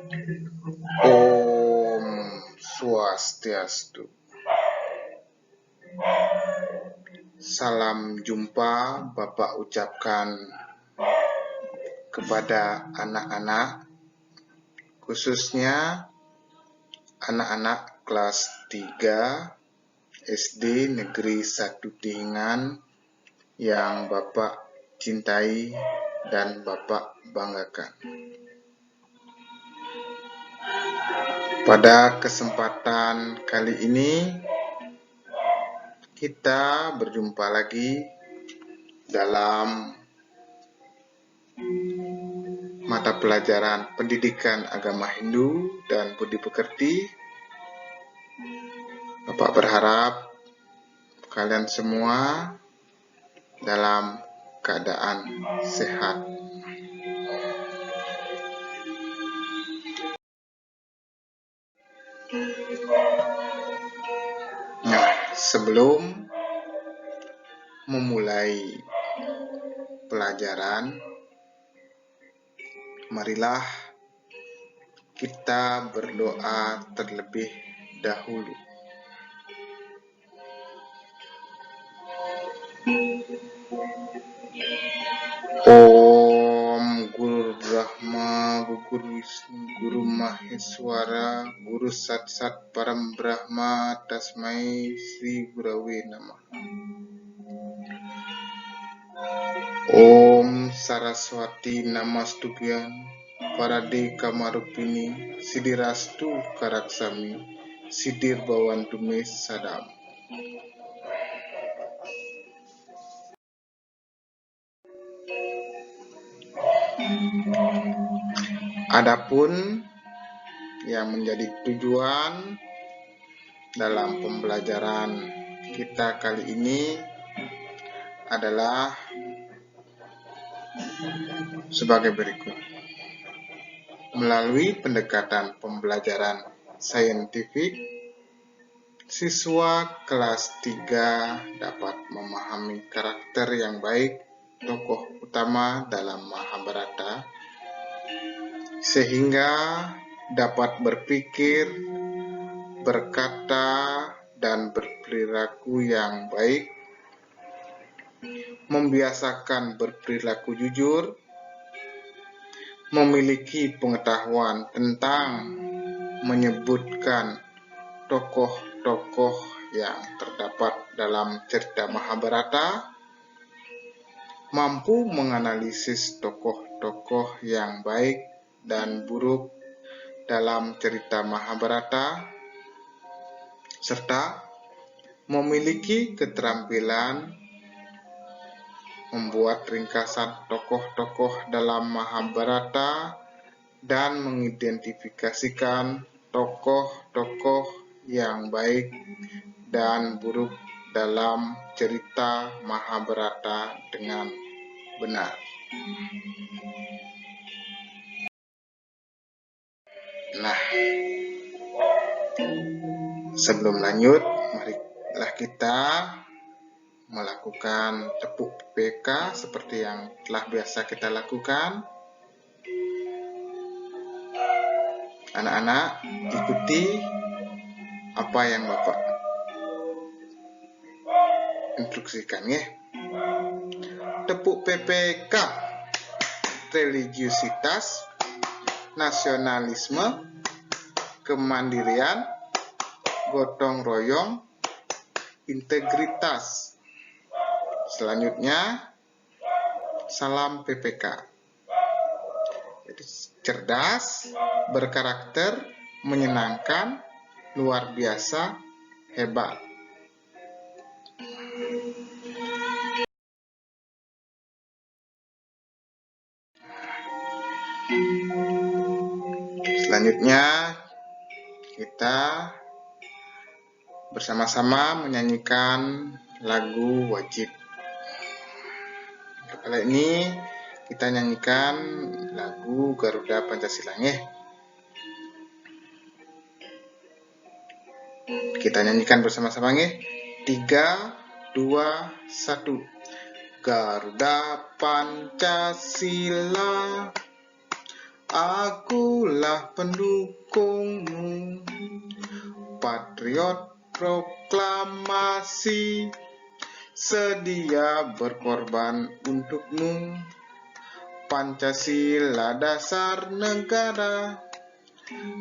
Om Swastiastu. Salam jumpa Bapak ucapkan kepada anak-anak, khususnya anak-anak kelas 3 SD Negeri 1 Dihingan yang Bapak cintai dan Bapak banggakan. Pada kesempatan kali ini kita berjumpa lagi dalam mata pelajaran Pendidikan Agama Hindu dan Budi Pekerti. Bapak berharap kalian semua dalam keadaan sehat. Nah, sebelum memulai pelajaran, marilah kita berdoa terlebih dahulu. Om Guru Brahma, Guru Wisnu, Guru Maheswara, Guru Sat Sat Param Brahma, Tasmai Sri Gurawe Namah. Om Saraswati Namastubhyam, Parade Kamarupini, Sidirastu Karaksami, Sidir Bawantume Sadam. Adapun yang menjadi tujuan dalam pembelajaran kita kali ini adalah sebagai berikut. Melalui pendekatan pembelajaran saintifik, siswa kelas 3 dapat memahami karakter yang baik tokoh utama dalam Mahabharata, sehingga dapat berpikir, berkata, dan berperilaku yang baik, membiasakan berperilaku jujur, memiliki pengetahuan tentang menyebutkan tokoh-tokoh yang terdapat dalam cerita Mahabharata, mampu menganalisis tokoh-tokoh yang baik dan buruk dalam cerita Mahabharata, serta memiliki keterampilan membuat ringkasan tokoh-tokoh dalam Mahabharata dan mengidentifikasikan tokoh-tokoh yang baik dan buruk dalam cerita Mahabharata dengan benar. Nah, sebelum lanjut, marilah kita melakukan tepuk PPK seperti yang telah biasa kita lakukan. Anak-anak, ikuti apa yang Bapak instruksikan ya. Tepuk PPK: religiusitas, nasionalisme, kemandirian, gotong royong, integritas. Selanjutnya, salam PPK. Cerdas, berkarakter, menyenangkan, luar biasa, hebat. Selanjutnya, kita bersama-sama menyanyikan lagu wajib. Kali ini kita nyanyikan lagu Garuda Pancasila ya. Kita nyanyikan bersama-sama ya. 3, 2, 1. Garuda Pancasila, Akulah pendukungmu, patriot proklamasi, sedia berkorban untukmu. Pancasila dasar negara,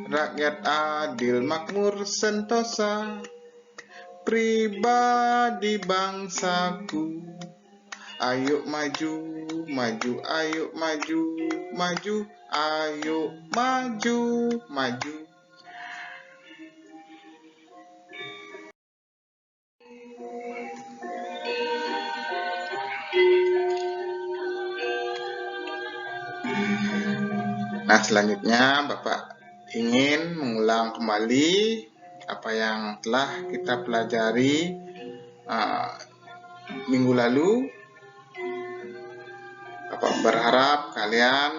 rakyat adil makmur sentosa, pribadi bangsaku. Ayo maju, maju, ayo maju, maju, ayo maju, maju. Nah, selanjutnya Bapak ingin mengulang kembali apa yang telah kita pelajari minggu lalu. Bapak berharap kalian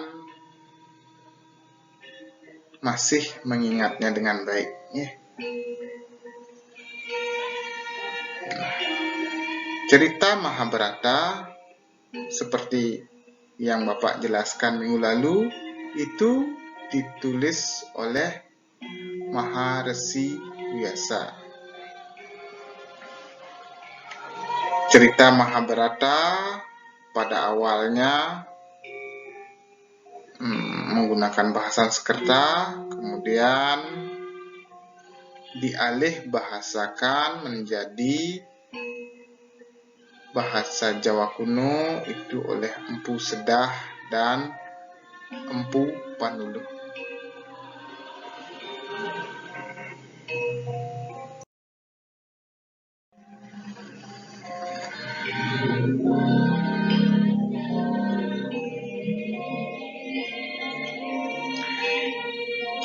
masih mengingatnya dengan baik. Cerita Mahabharata seperti yang Bapak jelaskan minggu lalu itu ditulis oleh Maharesi Vyasa. Cerita Mahabharata pada awalnya menggunakan bahasa Sanskerta, kemudian dialih bahasakan menjadi bahasa Jawa kuno itu oleh Empu Sedah dan Empu Panuluh.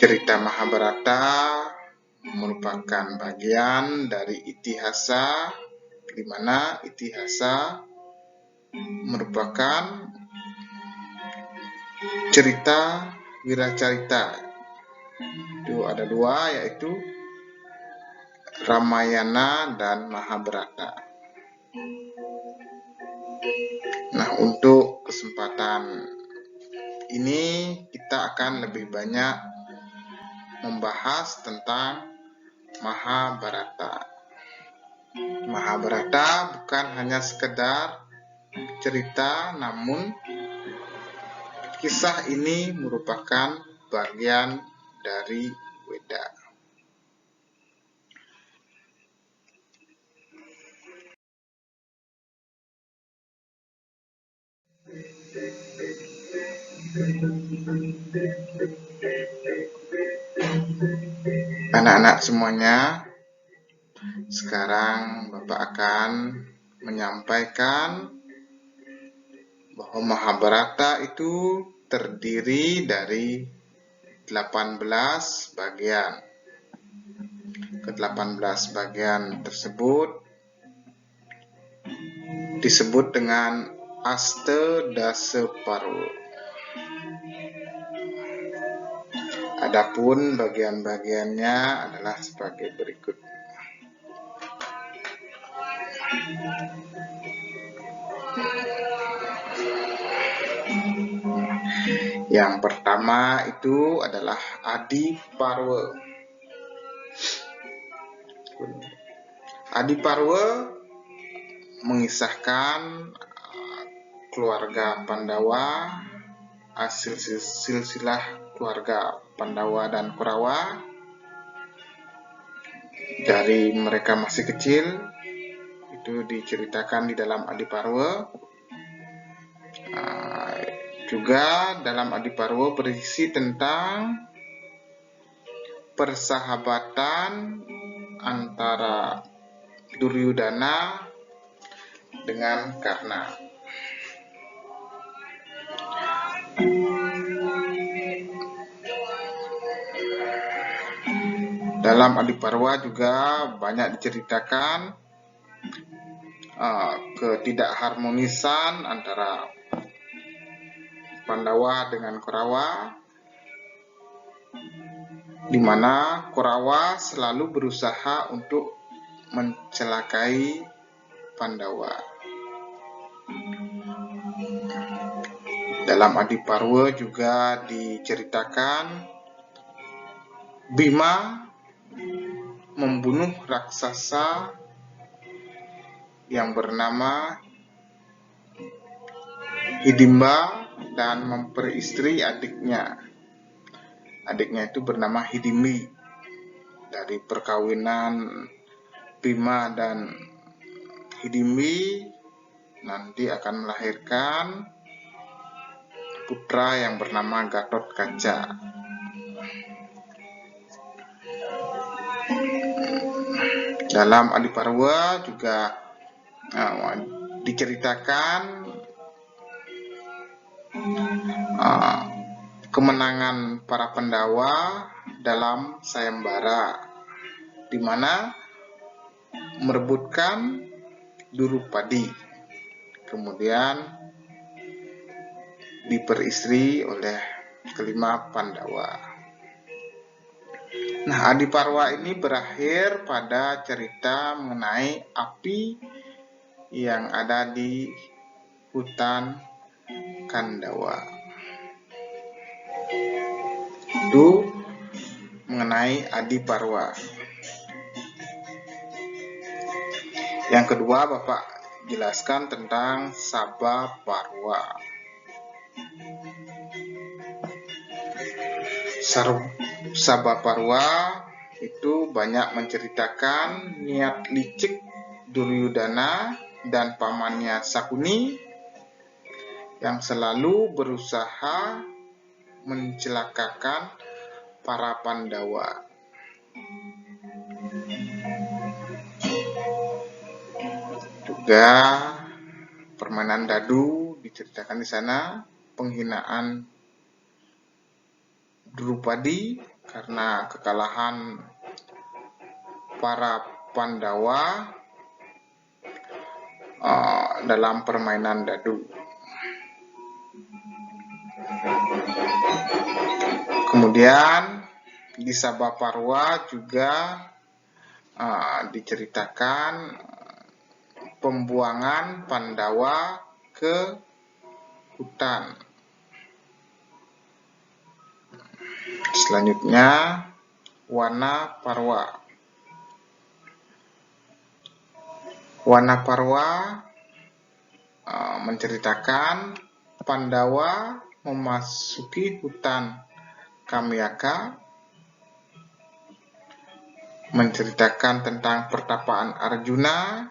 Cerita Mahabharata merupakan bagian dari Itihasa, di mana Itihasa merupakan cerita wiracarita. Itu ada dua, yaitu Ramayana dan Mahabharata. Nah, untuk kesempatan ini kita akan lebih banyak membahas tentang Mahabharata. Mahabharata bukan hanya sekedar cerita, namun kisah ini merupakan bagian dari Weda. Anak-anak semuanya, sekarang Bapak akan menyampaikan bahwa Mahabharata itu terdiri dari 18 bagian. Ke-18 bagian tersebut disebut dengan Astadasaparwa. Adapun bagian-bagiannya adalah sebagai berikut. Yang pertama itu adalah Adiparwa. Adiparwa mengisahkan keluarga Pandawa, hasil silsilah keluarga Pandawa dan Kurawa dari mereka masih kecil. Itu diceritakan di dalam Adiparwa. Juga dalam Adiparwa berisi tentang persahabatan antara Duryudana dengan Karna. Dalam Adiparwa juga banyak diceritakan ketidakharmonisan antara Pandawa dengan Kurawa, di mana Kurawa selalu berusaha untuk mencelakai Pandawa. Dalam Adiparwa juga diceritakan Bima membunuh raksasa yang bernama Hidimba dan memperistri adiknya. Adiknya itu bernama Hidimbi. Dari perkawinan Bima dan Hidimbi nanti akan melahirkan putra yang bernama Gatotkaca. Dalam Adiparwa juga diceritakan kemenangan para Pandawa dalam sayembara, di mana merebutkan Durupadi, kemudian diperistri oleh kelima Pandawa. Nah, Adiparwa ini berakhir pada cerita mengenai api yang ada di hutan Kandawa. Itu mengenai Adiparwa. Yang kedua, Bapak jelaskan tentang Sabaparwa. Sabaparwa itu banyak menceritakan niat licik Duryudana dan pamannya Sakuni yang selalu berusaha mencelakakan para Pandawa. Juga permainan dadu diceritakan di sana, penghinaan Drupadi karena kekalahan para Pandawa dalam permainan dadu. Kemudian di Sabaparwa juga diceritakan pembuangan Pandawa ke hutan. Selanjutnya Wanaparwa. Wanaparwa menceritakan Pandawa memasuki hutan Kamyaka, menceritakan tentang pertapaan Arjuna,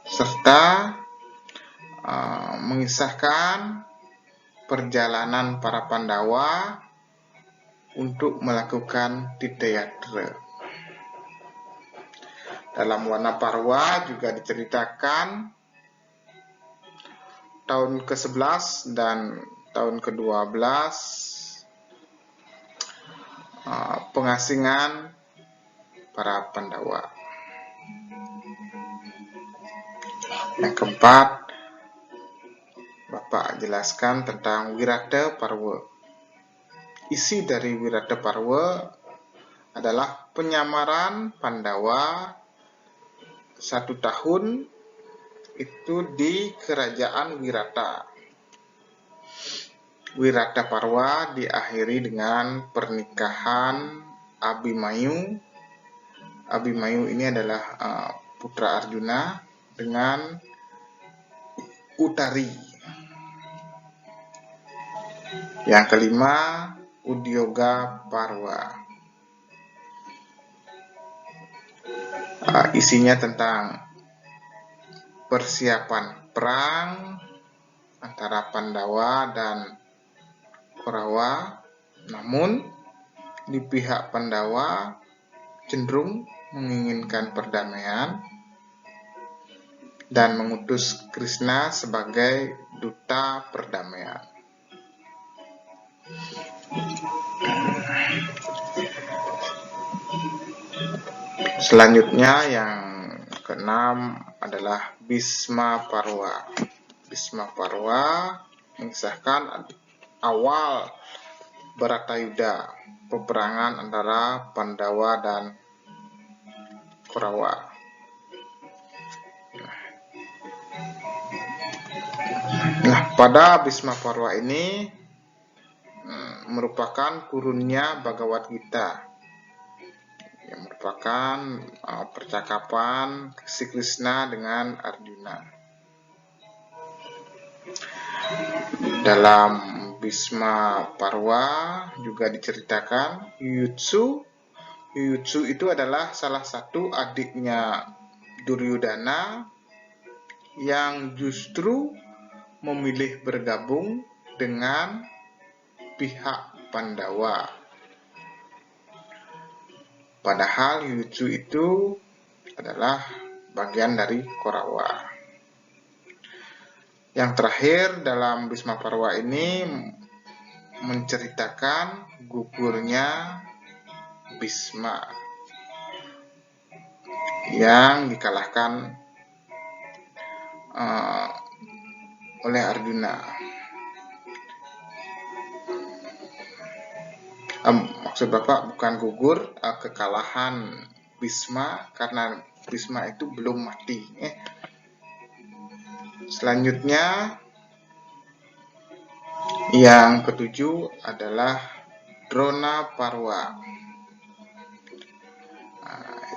serta mengisahkan perjalanan para Pandawa untuk melakukan Tirthayatra. Dalam Wanaparwa juga diceritakan tahun ke-11 dan tahun ke-12 pengasingan para Pandawa. Yang keempat, Bapak jelaskan tentang Wirataparwa. Isi dari Wirataparwa adalah penyamaran Pandawa 1 tahun itu di kerajaan Wirata. Wirataparwa diakhiri dengan pernikahan Abimanyu. Abimanyu ini adalah putra Arjuna dengan Utari. Yang kelima, Udyogaparwa. Isinya tentang persiapan perang antara Pandawa dan Korawa, namun di pihak Pandawa cenderung menginginkan perdamaian dan mengutus Krishna sebagai duta perdamaian. Selanjutnya yang keenam adalah Bhismaparwa. Bhismaparwa mengisahkan awal Bharatayuddha, peperangan antara Pandawa dan Korawa. Nah, pada Bhisma Parwa ini merupakan turunnya Bhagavad Gita, yang merupakan percakapan si Krishna dengan Arjuna. Dalam Bhisma Parwa juga diceritakan Yuyutsu. Yuyutsu itu adalah salah satu adiknya Duryudana yang justru memilih bergabung dengan pihak Pandawa. Padahal Yuyutsu itu adalah bagian dari Korawa. Yang terakhir dalam Bhisma Parwa ini menceritakan gugurnya Bhisma yang dikalahkan oleh Arjuna. Maksud Bapak bukan gugur, kekalahan Bhisma, karena Bhisma itu belum mati. Selanjutnya yang ketujuh adalah Drona Parwa.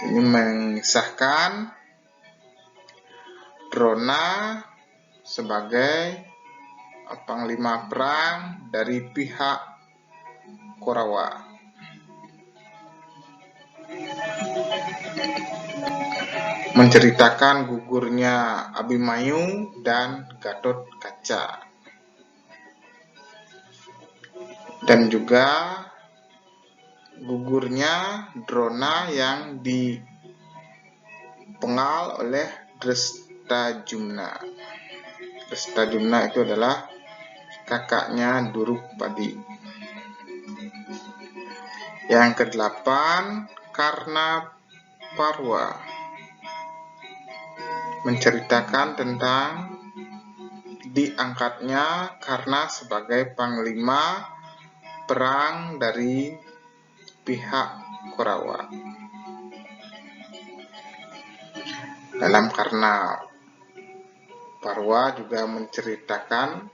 Ini mengisahkan Drona sebagai panglima perang dari pihak Korawa. Menceritakan gugurnya Abhimanyu dan Gatotkaca. Dan juga gugurnya Drona yang dipenggal oleh Drestajumna. Drestajumna itu adalah kakaknya Durupadi. Yang kedelapan, Karna Parwa, menceritakan tentang diangkatnya Karna sebagai panglima perang dari pihak Korawa. Dalam Karna Parwa juga menceritakan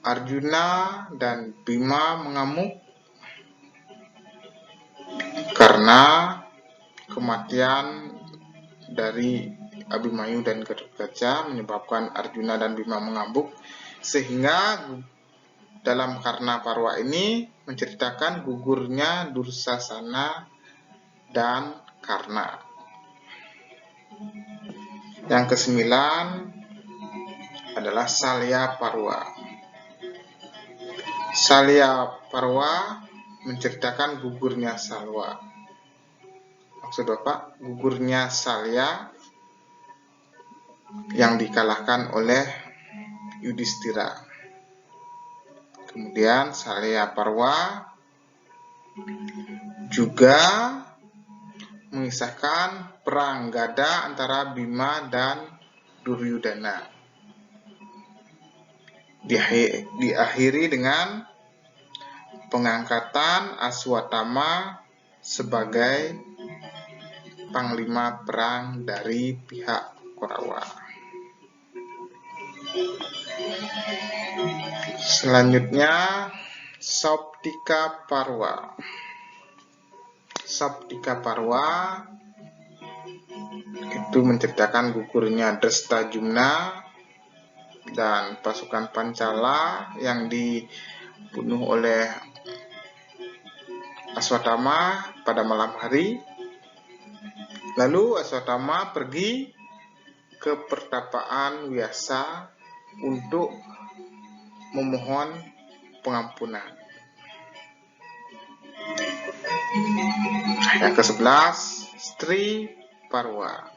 Arjuna dan Bima mengamuk karena kematian dari Abhimanyu dan Gatotkaca menyebabkan Arjuna dan Bima mengamuk, sehingga dalam Karna Parwa ini menceritakan gugurnya Dursasana dan Karna. Yang kesembilan adalah Salya Parwa. Salya Parwa menceritakan gugurnya Salwa. Maksud Bapak, gugurnya Salya yang dikalahkan oleh Yudhistira. Kemudian Salya Parwa juga mengisahkan perang gada antara Bima dan Duryudana. Diakhiri dengan pengangkatan Aswatthama sebagai panglima perang dari pihak Korawa. Selanjutnya Sauptika Parwa. Sauptika Parwa itu menceritakan gugurnya Drestajumna dan pasukan Pancala yang dibunuh oleh Aswatthama pada malam hari. Lalu Aswatthama pergi ke pertapaan Vyasa untuk memohon pengampunan. Yang ke-11, Stri Parwa,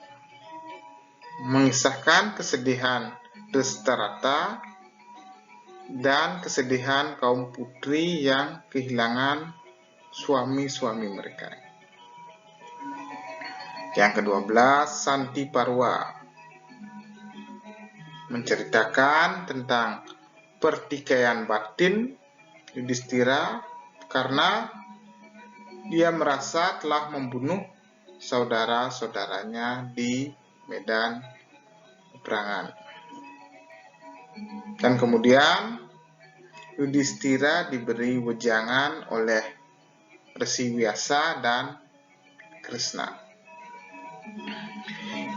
mengisahkan kesedihan Drestarata dan kesedihan kaum putri yang kehilangan suami-suami mereka. Yang ke-12, Santi Parwa, menceritakan tentang pertikaian batin Yudhistira karena dia merasa telah membunuh saudara-saudaranya di medan peperangan. Dan kemudian Yudhistira diberi wejangan oleh Resi Vyasa dan Krishna.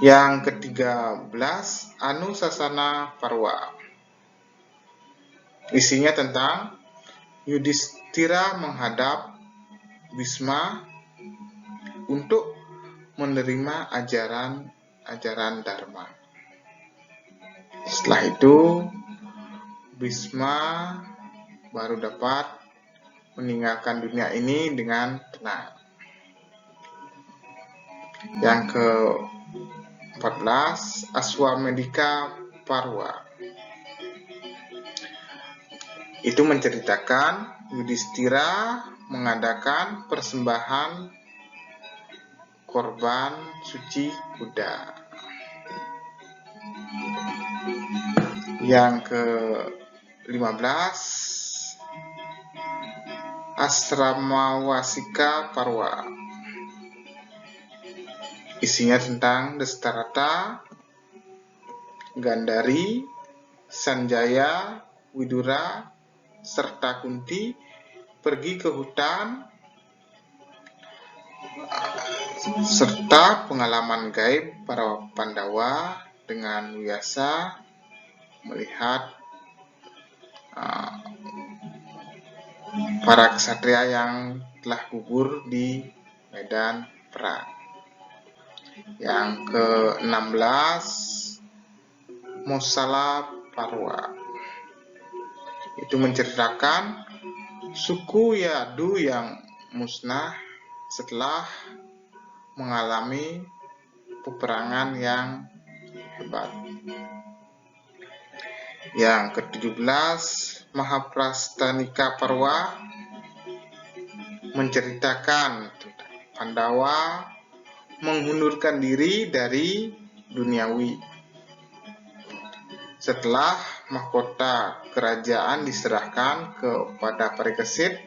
Yang ke-13, Anusasana Parwa. Isinya tentang Yudhistira menghadap Bhisma untuk menerima ajaran Dharma. Setelah itu, Bhisma baru dapat meninggalkan dunia ini dengan tenang. Yang ke-14, Aswamedika Parwa. Itu menceritakan Yudhistira mengadakan persembahan korban suci kuda. Yang ke-15, Asramawasika Parwa. Isinya tentang Dastarata, Gandhari, Sanjaya, Widura, serta Kunti pergi ke hutan serta pengalaman gaib para Pandawa dengan Vyasa melihat para ksatria yang telah gugur di medan perang. Yang ke-16, Mosala Parwa. Itu menceritakan suku Yadu yang musnah setelah mengalami peperangan yang hebat. Yang ke-17, Mahaprastanika Parwa, menceritakan Pandawa mengundurkan diri dari duniawi setelah mahkota kerajaan diserahkan kepada Parikesit,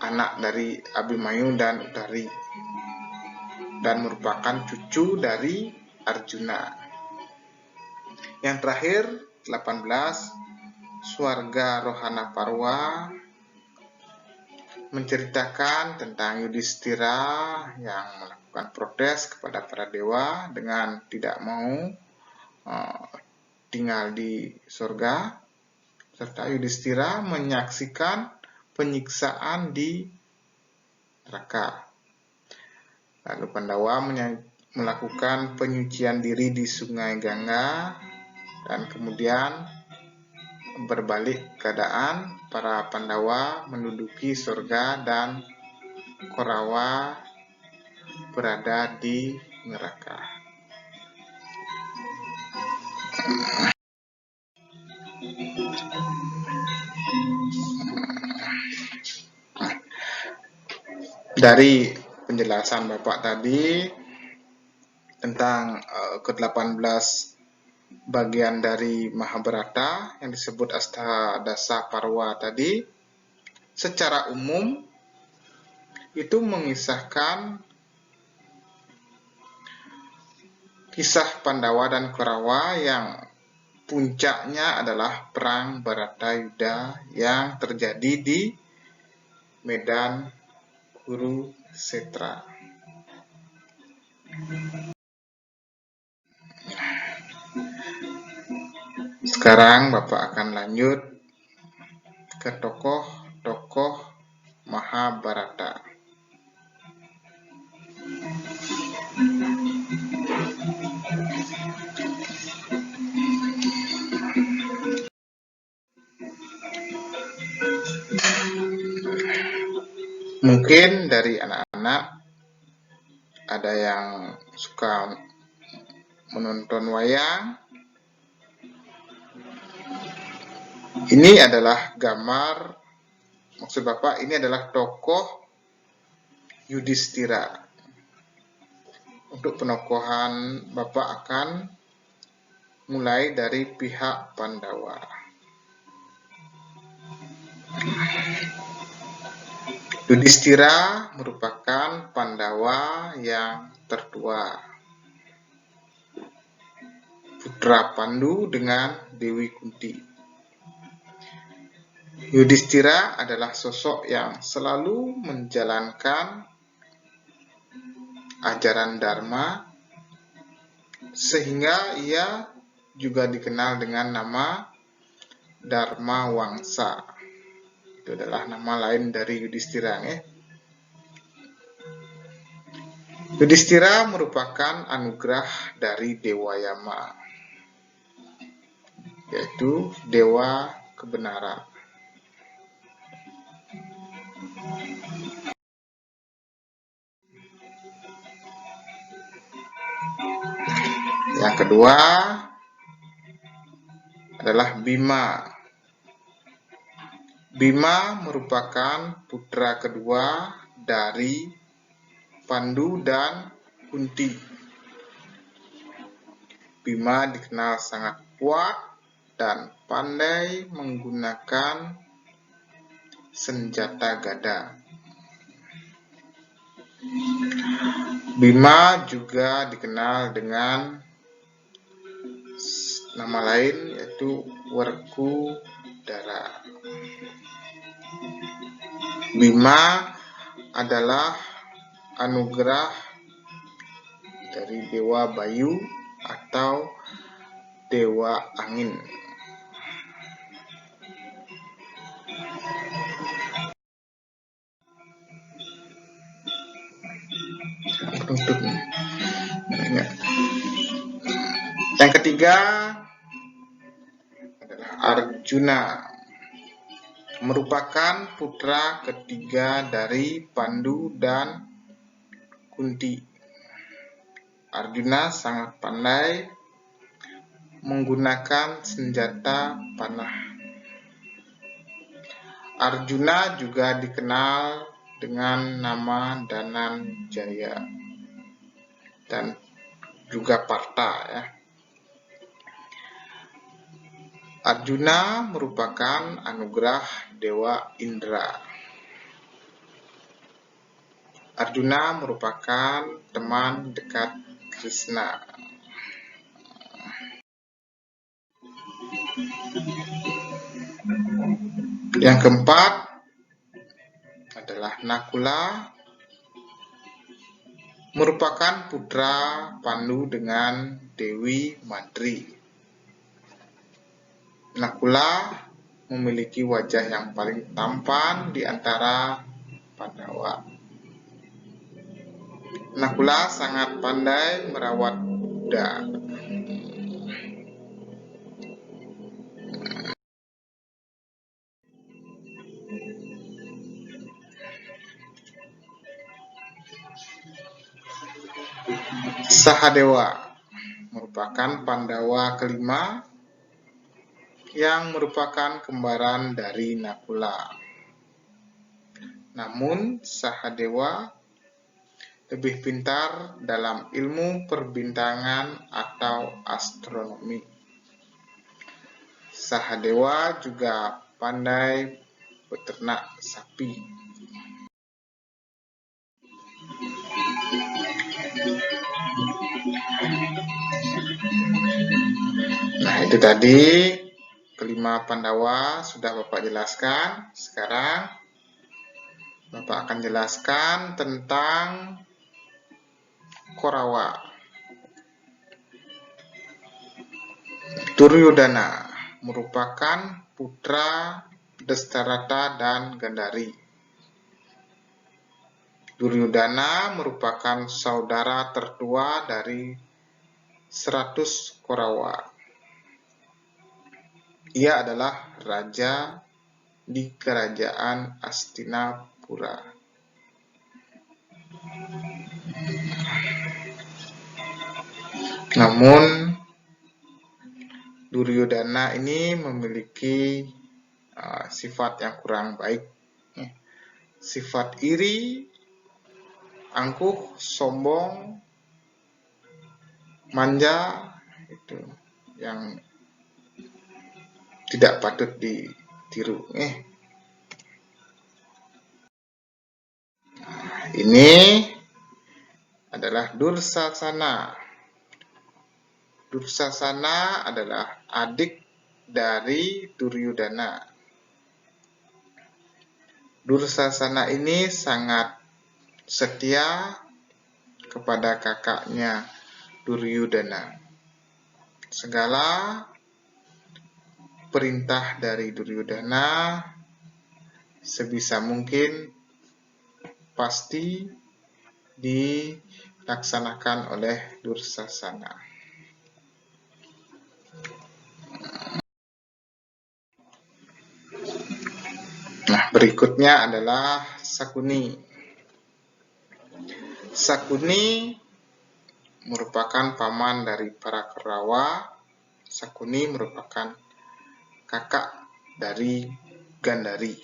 anak dari Abhimanyu dan Uttari, dan merupakan cucu dari Arjuna. Yang terakhir, 18, Swarga Rohana Parwa, menceritakan tentang Yudhistira yang melakukan protes kepada para dewa dengan tidak mau tinggal di surga, serta Yudhistira menyaksikan penyiksaan di neraka. Lalu Pandawa melakukan penyucian diri di Sungai Gangga, dan kemudian berbalik keadaan, para Pandawa menduduki surga dan Korawa berada di neraka. Dari penjelasan Bapak tadi tentang ke-18 bagian dari Mahabharata yang disebut Astadasa Parwa tadi, secara umum itu mengisahkan kisah Pandawa dan Korawa yang puncaknya adalah perang Bharatayuddha yang terjadi di medan Kurukshetra. Sekarang Bapak akan lanjut ke tokoh-tokoh Mahabharata. Mungkin dari anak-anak ada yang suka menonton wayang. Ini adalah gambar, maksud Bapak ini adalah tokoh Yudhistira. Untuk penokohan Bapak akan mulai dari pihak Pandawa. Yudhistira merupakan Pandawa yang tertua, putra Pandu dengan Dewi Kunti. Yudhistira adalah sosok yang selalu menjalankan ajaran Dharma, sehingga ia juga dikenal dengan nama Dharma Wangsa. Itu adalah nama lain dari Yudhistira. Yudhistira merupakan anugerah dari Dewa Yama, yaitu Dewa Kebenaran. Yang kedua adalah Bima. Bima merupakan putra kedua dari Pandu dan Kunti. Bima dikenal sangat kuat dan pandai menggunakan senjata gada. Bima juga dikenal dengan nama lain yaitu Werkudara. Bima adalah anugerah dari Dewa Bayu atau Dewa Angin. Yang ketiga adalah Arjuna, merupakan putra ketiga dari Pandu dan Kunti. Arjuna sangat pandai menggunakan senjata panah. Arjuna juga dikenal dengan nama Dananjaya dan juga Partha ya. Arjuna merupakan anugerah Dewa Indra. Arjuna merupakan teman dekat Krishna. Yang keempat adalah Nakula, merupakan putra Pandu dengan Dewi Madri. Nakula memiliki wajah yang paling tampan di antara Pandawa. Nakula sangat pandai merawat kuda. Sahadewa merupakan Pandawa kelima yang merupakan kembaran dari Nakula. Namun Sahadewa lebih pintar dalam ilmu perbintangan atau astronomi. Sahadewa juga pandai beternak sapi. Nah, itu tadi kelima Pandawa sudah Bapak jelaskan. Sekarang Bapak akan jelaskan tentang Korawa. Duryodhana merupakan putra Dastarata dan Gandhari. Duryodhana merupakan saudara tertua dari 100 Korawa. Ia adalah raja di kerajaan Hastinapura. Namun Duryodhana ini memiliki sifat yang kurang baik. Sifat iri, angkuh, sombong, manja, itu yang tidak patut ditiru. Ini adalah Dursasana. Dursasana adalah adik dari Duryudana. Dursasana ini sangat setia kepada kakaknya Duryudana. Segala perintah dari Duryudana sebisa mungkin pasti dilaksanakan oleh Dursasana. Nah, berikutnya adalah Sakuni. Sakuni merupakan paman dari para Kurawa. Sakuni merupakan kakak dari Gandhari.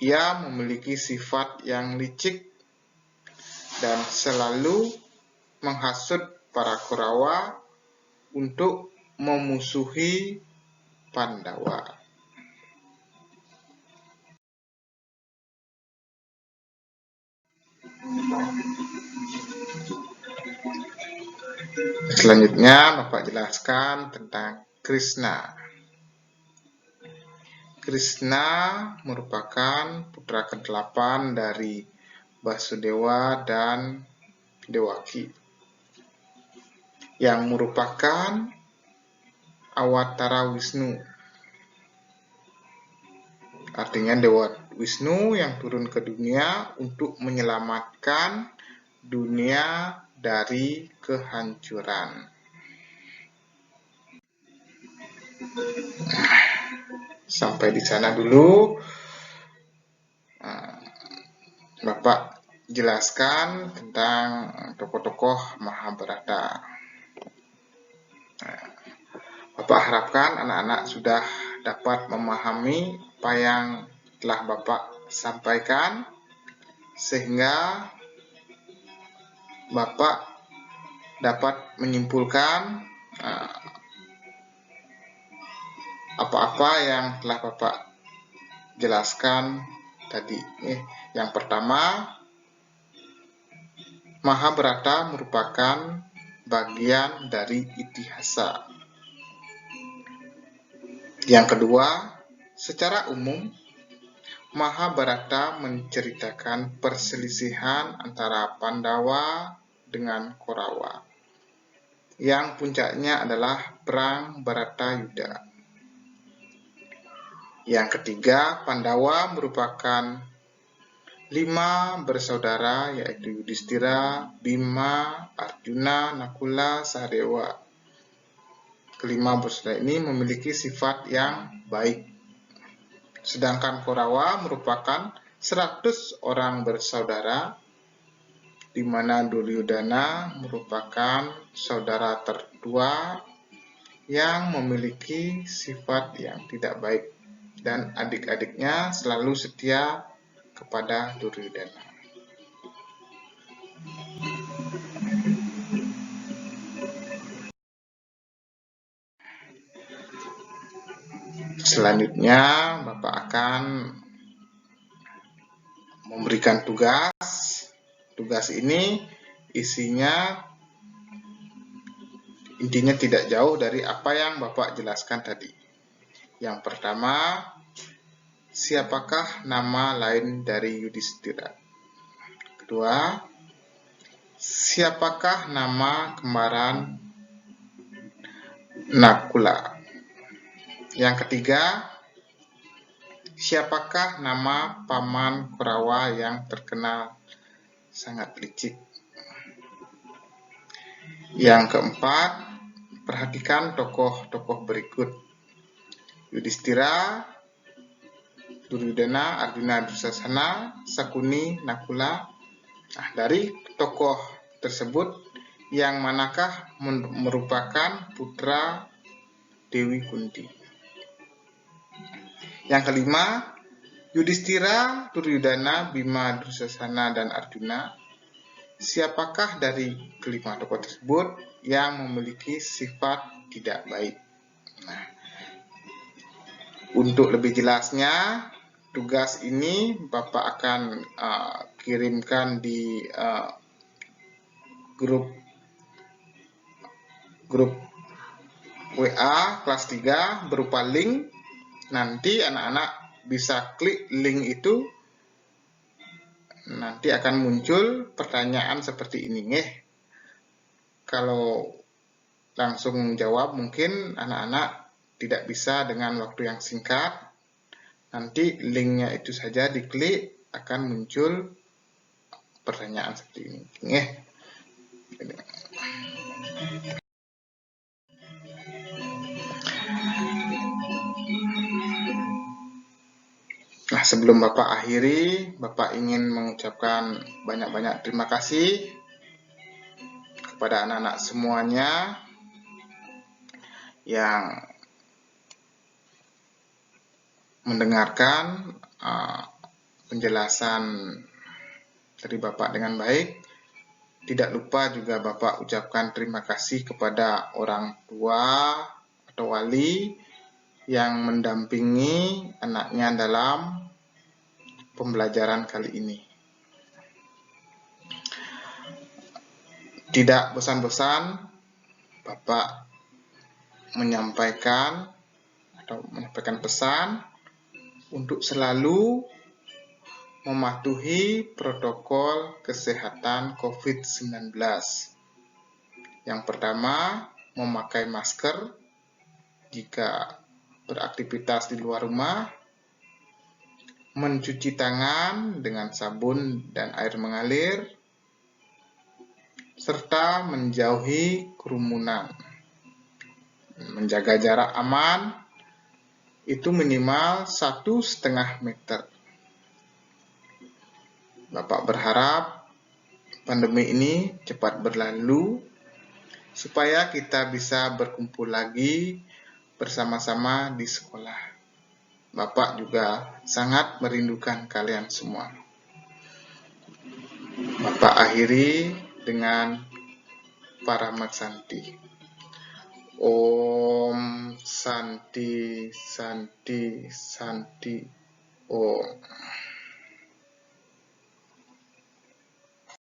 Ia memiliki sifat yang licik dan selalu menghasut para Kurawa untuk memusuhi Pandawa. Selanjutnya, Bapak jelaskan tentang Krishna. Krishna merupakan putra ke-8 dari Basudewa dan Dewaki, yang merupakan awatara Wisnu. Artinya Dewa Wisnu yang turun ke dunia untuk menyelamatkan dunia dari kehancuran. Sampai di sana dulu. Bapak jelaskan tentang tokoh-tokoh Mahabharata. Bapak harapkan anak-anak sudah dapat memahami apa yang telah Bapak sampaikan, sehingga Bapak dapat menyimpulkan apa-apa yang telah Bapak jelaskan tadi. Yang pertama, Mahabharata merupakan bagian dari itihasa. Yang kedua, secara umum, Mahabharata menceritakan perselisihan antara Pandawa dengan Korawa, yang puncaknya adalah Perang Bharatayuddha. Yang ketiga, Pandawa merupakan 5 bersaudara, yaitu Yudhistira, Bima, Arjuna, Nakula, Sahadewa. Kelima bersaudara ini memiliki sifat yang baik. Sedangkan Korawa merupakan 100 orang bersaudara, di mana Duryudana merupakan saudara tertua yang memiliki sifat yang tidak baik, dan adik-adiknya selalu setia kepada Duryudana. Selanjutnya, Bapak akan memberikan tugas. Tugas ini intinya tidak jauh dari apa yang Bapak jelaskan tadi. Yang pertama, siapakah nama lain dari Yudhistira? Kedua, siapakah nama kembaran Nakula? Yang ketiga, siapakah nama paman Korawa yang terkenal sangat licik? Yang keempat, perhatikan tokoh-tokoh berikut: Yudhistira, Duryudana, Arjuna, Dursasana, Sakuni, Nakula. Nah, dari tokoh tersebut, yang manakah merupakan putra Dewi Kunti? Yang kelima, Yudhistira, Duryudana, Bima, Dursasana, dan Arjuna. Siapakah dari kelima tokoh tersebut yang memiliki sifat tidak baik? Nah, untuk lebih jelasnya, tugas ini Bapak akan kirimkan di grup WA kelas 3 berupa link. Nanti anak-anak bisa klik link itu, nanti akan muncul pertanyaan seperti ini. Kalau langsung jawab mungkin anak-anak tidak bisa dengan waktu yang singkat. Nanti linknya itu saja diklik, akan muncul pertanyaan seperti ini. Nah, sebelum Bapak akhiri, Bapak ingin mengucapkan banyak-banyak terima kasih kepada anak-anak semuanya yang mendengarkan penjelasan dari Bapak dengan baik. Tidak lupa juga Bapak ucapkan terima kasih kepada orang tua atau wali yang mendampingi anaknya dalam pembelajaran kali ini. Tidak bosan-bosan Bapak menyampaikan pesan untuk selalu mematuhi protokol kesehatan COVID-19. Yang pertama, memakai masker jika beraktivitas di luar rumah, mencuci tangan dengan sabun dan air mengalir, serta menjauhi kerumunan. Menjaga jarak aman itu minimal 1,5 meter. Bapak berharap pandemi ini cepat berlalu supaya kita bisa berkumpul lagi bersama-sama di sekolah. Bapak juga sangat merindukan kalian semua. Bapak akhiri dengan Paramat Santi. Om Santi Santi Santi Om.